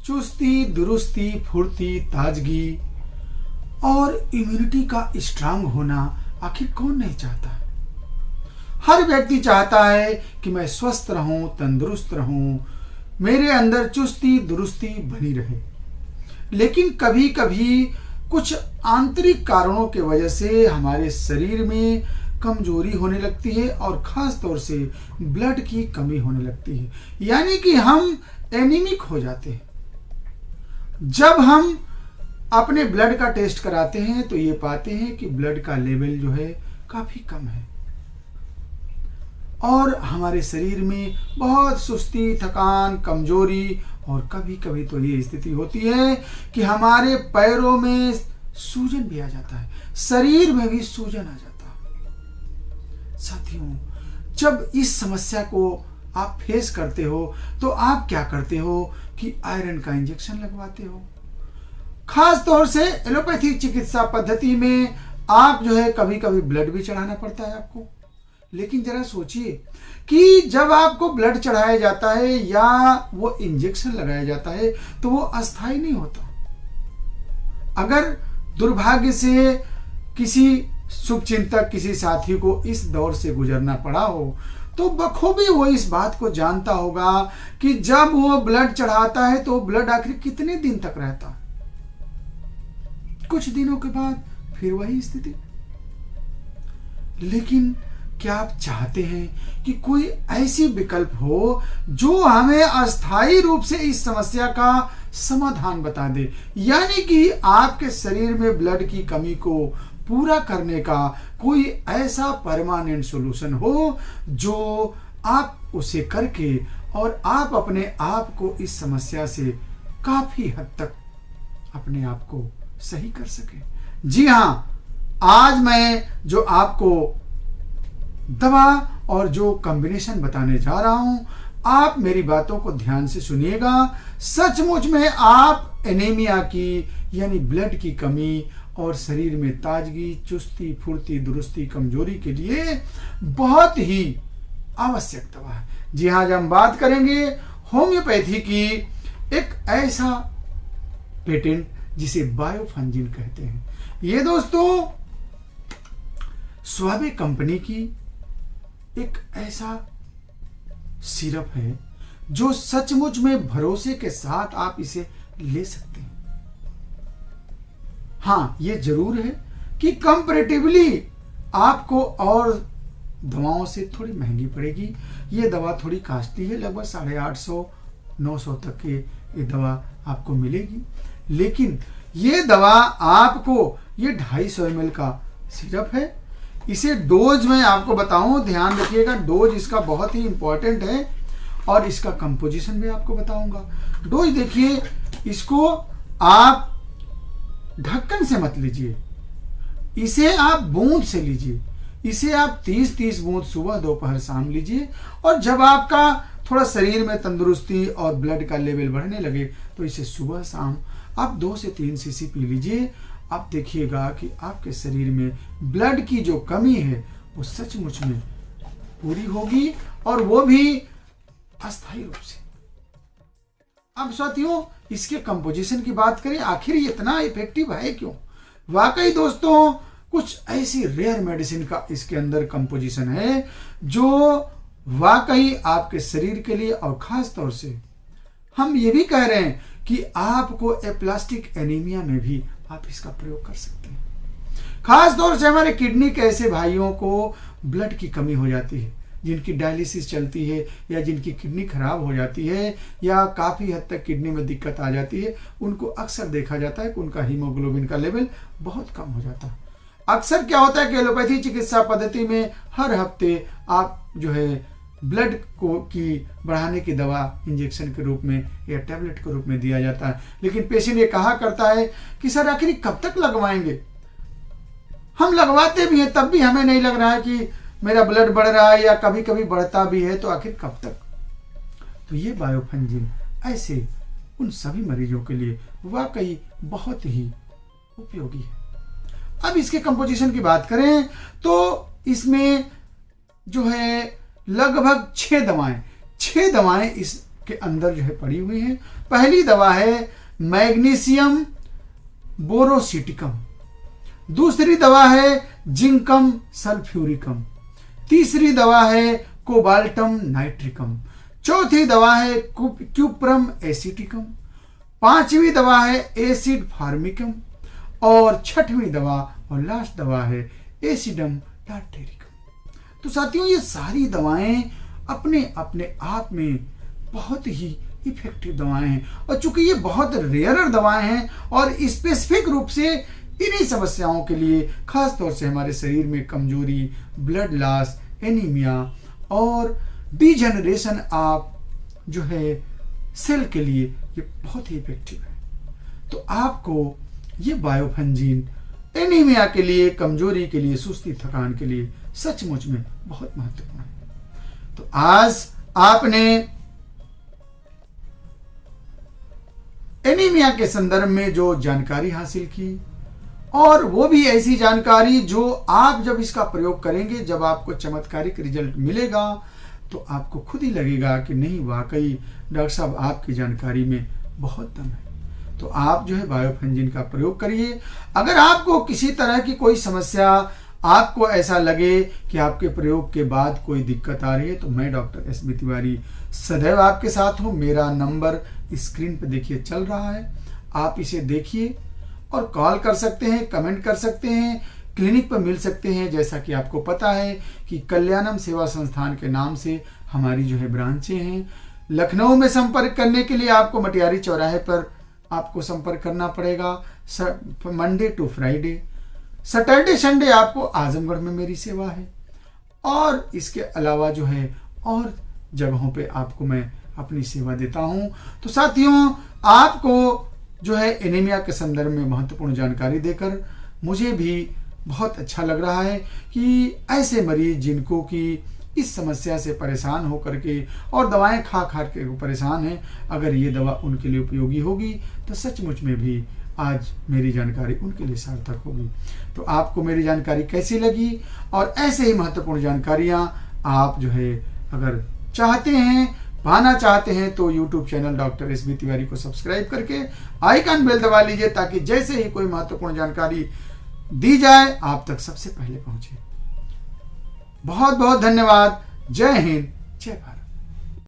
चुस्ती, दुरुस्ती, फुर्ती, ताजगी और इम्यूनिटी का स्ट्रांग होना आखिर कौन नहीं चाहता है। हर व्यक्ति चाहता है कि मैं स्वस्थ रहूं, तंदुरुस्त रहूं, मेरे अंदर चुस्ती दुरुस्ती बनी रहे। लेकिन कभी कभी कुछ आंतरिक कारणों की वजह से हमारे शरीर में कमजोरी होने लगती है और खास तौर से ब्लड की कमी होने लगती है, यानी कि हम एनीमिक हो जाते हैं। जब हम अपने ब्लड का टेस्ट कराते हैं तो ये पाते हैं कि ब्लड का लेवल जो है काफी कम है और हमारे शरीर में बहुत सुस्ती, थकान, कमजोरी और कभी कभी तो ये स्थिति होती है कि हमारे पैरों में सूजन भी आ जाता है, शरीर में भी सूजन आ जाता है। साथियों, जब इस समस्या को आप फेस करते हो तो आप क्या करते हो कि आयरन का इंजेक्शन लगवाते हो। खास तौर से एलोपैथिक चिकित्सा पद्धति में आप जो है कभी कभी ब्लड भी चढ़ाना पड़ता है आपको। लेकिन जरा सोचिए कि जब आपको ब्लड चढ़ाया जाता है या वो इंजेक्शन लगाया जाता है तो वो अस्थायी नहीं होता। अगर दुर्भाग्य से किसी शुभचिंतक, किसी साथी को इस दौर से गुजरना पड़ा हो तो बखूबी वो इस बात को जानता होगा कि जब वो ब्लड चढ़ाता है तो ब्लड आखिर कितने दिन तक रहता है। कुछ दिनों के बाद फिर वही स्थिति। लेकिन क्या आप चाहते हैं कि कोई ऐसी विकल्प हो जो हमें अस्थायी रूप से इस समस्या का समाधान बता दे, यानी कि आपके शरीर में ब्लड की कमी को पूरा करने का कोई ऐसा परमानेंट सॉल्यूशन हो जो आप उसे करके और आप अपने आप को इस समस्या से काफी हद तक अपने आप को सही कर सके। जी हां, आज मैं जो आपको दवा और जो कॉम्बिनेशन बताने जा रहा हूं, आप मेरी बातों को ध्यान से सुनिएगा। सचमुच में आप एनीमिया की यानी ब्लड की कमी और शरीर में ताजगी, चुस्ती, फुर्ती, दुरुस्ती, कमजोरी के लिए बहुत ही आवश्यक दवा है। जी हाँ, आज हम बात करेंगे होम्योपैथी की एक ऐसा पेटेंट जिसे बायोफंजिन कहते हैं। ये दोस्तों स्वाबे कंपनी की एक ऐसा सिरप है जो सचमुच में भरोसे के साथ आप इसे ले सकते हैं। हाँ, ये जरूर है कि कंपैरेटिवली आपको और दवाओं से थोड़ी महंगी पड़ेगी। ये दवा थोड़ी कॉस्टली है, लगभग 850-900 तक की ये दवा आपको मिलेगी। लेकिन ये दवा आपको, ये 250 ml का सिरप है। इसे डोज में आपको बताऊं, ध्यान रखिएगा, डोज इसका बहुत ही इंपॉर्टेंट है और इसका कंपोजिशन भी आपको बताऊंगा। डोज देखिए, इसको आप ढक्कन से मत लीजिए, इसे आप बूंद से लीजिए। इसे आप 30-30 बूंद सुबह, दोपहर, शाम लीजिए। और जब आपका थोड़ा शरीर में तंदुरुस्ती और ब्लड का लेवल बढ़ने लगे तो इसे सुबह शाम आप 2 से 3 सीसी पी लीजिए। आप देखिएगा कि आपके शरीर में ब्लड की जो कमी है वो सचमुच में पूरी होगी और वो भी अस्थायी रूप से। अब साथियों, इसके कंपोजिशन की बात करें, आखिर ये इतना इफेक्टिव है क्यों? वाकई दोस्तों, कुछ ऐसी रेयर मेडिसिन का इसके अंदर कंपोजिशन है जो वाकई आपके शरीर के लिए, और खास तौर से हम ये भी कह रहे हैं कि आपको एप्लास्टिक एनीमिया में भी आप इसका प्रयोग कर सकते हैं। खास तौर से हमारे किडनी के ऐसे भाइयों को ब्लड की कमी हो जाती है, जिनकी डायलिसिस चलती है या जिनकी किडनी खराब हो जाती है या काफी हद तक किडनी में दिक्कत आ जाती है, उनको अक्सर देखा जाता है कि उनका हीमोग्लोबिन का लेवल बहुत कम हो जाता है। अक्सर क्या होता है कि एलोपैथी चिकित्सा पद्धति में हर हफ्ते आप जो है ब्लड को की बढ़ाने की दवा इंजेक्शन के रूप में या टैबलेट के रूप में दिया जाता है। लेकिन पेशेंट ये कहा करता है कि सर आखिर कब तक लगवाएंगे? हम लगवाते भी हैं तब भी हमें नहीं लग रहा है कि मेरा ब्लड बढ़ रहा है, या कभी कभी बढ़ता भी है, तो आखिर कब तक? तो ये बायोफंजिन ऐसे उन सभी मरीजों के लिए वाकई बहुत ही उपयोगी है। अब इसके कंपोजिशन की बात करें तो इसमें जो है लगभग 6 दवाएं इस के अंदर जो है पड़ी हुई हैं। पहली दवा है मैग्नीशियम बोरोसिटिकम, दूसरी दवा है जिंकम सल्फ्यूरिकम, तीसरी दवा है कोबाल्टम नाइट्रिकम, चौथी दवा है क्यूप्रम एसिटिकम, पांचवी दवा है एसिड फार्मिकम और छठवीं दवा और लास्ट दवा है एसिडम टार्टेरिकम। तो साथियों, ये सारी दवाएं अपने अपने आप में बहुत ही इफेक्टिव दवाएं हैं और चूंकि ये बहुत रेयरर दवाएं हैं और स्पेसिफिक रूप से इन्हीं समस्याओं के लिए, खास तौर से हमारे शरीर में कमजोरी, ब्लड लॉस, एनीमिया और डिजेनरेशन ऑफ जो है सेल के लिए ये बहुत ही इफेक्टिव है। तो आपको ये बायोफंजीन एनीमिया के लिए, कमजोरी के लिए, सुस्ती थकान के लिए सचमुच में बहुत महत्वपूर्ण है। तो आज आपने एनीमिया के संदर्भ में जो जानकारी हासिल की, और वो भी ऐसी जानकारी जो आप जब इसका प्रयोग करेंगे, जब आपको चमत्कारिक रिजल्ट मिलेगा, तो आपको खुद ही लगेगा कि नहीं, वाकई डॉक्टर साहब आपकी जानकारी में बहुत दम है। तो आप जो है बायोफंजीन का प्रयोग करिए। अगर आपको किसी तरह की कोई समस्या, आपको ऐसा लगे कि आपके प्रयोग के बाद कोई दिक्कत आ रही है, तो मैं डॉक्टर एस बी तिवारी सदैव आपके साथ हूँ। मेरा नंबर स्क्रीन पे देखिए चल रहा है, आप इसे देखिए और कॉल कर सकते हैं, कमेंट कर सकते हैं, क्लिनिक पर मिल सकते हैं। जैसा कि आपको पता है कि कल्याणम सेवा संस्थान के नाम से हमारी जो है ब्रांचें हैं। लखनऊ में संपर्क करने के लिए आपको मटियारी चौराहे पर आपको संपर्क करना पड़ेगा Monday to Friday. Saturday Sunday आपको आजमगढ़ में मेरी सेवा है, और इसके अलावा जो है और जगहों पे आपको मैं अपनी सेवा देता हूं। तो साथियों, आपको जो है एनीमिया के संदर्भ में महत्वपूर्ण जानकारी देकर मुझे भी बहुत अच्छा लग रहा है कि ऐसे मरीज जिनको कि इस समस्या से परेशान होकर के और दवाएं खा खा के परेशान हैं, अगर ये दवा उनके लिए उपयोगी होगी तो सचमुच में भी आज मेरी जानकारी उनके लिए सार्थक होगी। तो आपको मेरी जानकारी कैसी लगी, और ऐसे ही महत्वपूर्ण जानकारियां आप जो है अगर चाहते हैं, पाना चाहते हैं, तो YouTube channel doctor S B Tiwari को सब्सक्राइब करके आइकन बेल दबा लीजिए, ताकि जैसे ही कोई महत्वपूर्ण जानकारी दी जाए आप तक सबसे पहले पहुंचे। बहुत बहुत धन्यवाद। जय हिंद, जय भारत।